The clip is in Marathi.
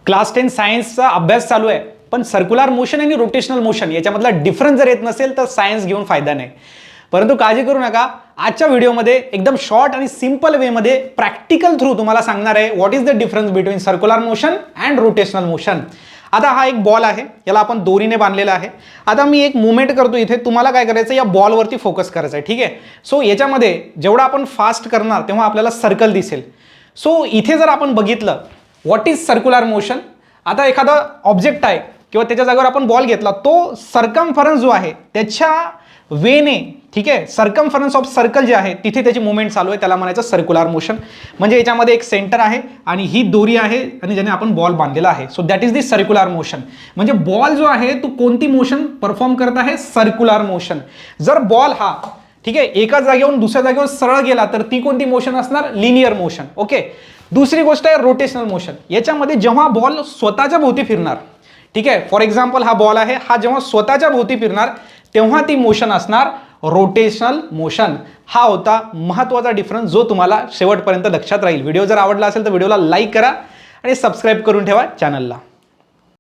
क्लास 10 सायन्सचा अभ्यास चालू आहे, पण सर्क्युलर मोशन आणि रोटेशनल मोशन याच्यामधला डिफरन्स जर येत नसेल तर सायन्स घेऊन फायदा नाही. परंतु काळजी करू नका, आजच्या व्हिडिओमध्ये एकदम शॉर्ट आणि सिंपल वेमध्ये प्रॅक्टिकल थ्रू तुम्हाला सांगणार आहे what is the difference between circular motion and rotational motion. आता हा एक बॉल आहे, याला आपण दोरीने बांधलेला आहे. आता मी एक मुवमेंट करतो इथे, तुम्हाला काय करायचं या बॉलवरती फोकस करायचा आहे. ठीक आहे. सो याच्यामध्ये जेवढा आपण फास्ट करणार तेव्हा आपल्याला सर्कल दिसेल. सो इथे जर आपण बघितलं व्हॉट इज सर्क्युलर मोशन, आता एखादा ऑब्जेक्ट आहे किंवा त्याच्या जागेवर आपण बॉल घेतला, तो सर्कम्फरन्स जो आहे त्याच्या वेने, ठीक आहे, सर्कम्फरन्स ऑफ सर्कल जे आहे तिथे त्याची मुवमेंट चालू आहे, त्याला म्हणायचं सर्क्युलर मोशन. म्हणजे याच्यामध्ये एक सेंटर आहे आणि ही दोरी आहे आणि ज्याने आपण बॉल बांधलेला आहे. So that is the circular motion. म्हणजे बॉल जो आहे तो कोणती मोशन परफॉर्म करत आहे, सर्क्युलर मोशन. जर बॉल हा, ठीक आहे, एका जागेवरून दुसऱ्या जागेवर सरळ गेला तर ती कोणती मोशन असणार, लिनियर मोशन. ओके. दुसरी गोष्ट आहे रोटेशनल मोशन. याच्यामध्ये जेव्हा बॉल स्वतःच्या भोवती फिरणार, ठीक आहे, फॉर एक्झाम्पल हा बॉल आहे, हा जेव्हा स्वतःच्या भोवती फिरणार तेव्हा ती मोशन असणार रोटेशनल मोशन. हा होता महत्त्वाचा डिफरन्स जो तुम्हाला शेवटपर्यंत लक्षात राहील. व्हिडिओ जर आवडला असेल तर व्हिडिओला लाईक करा आणि सबस्क्राईब करून ठेवा चॅनलला.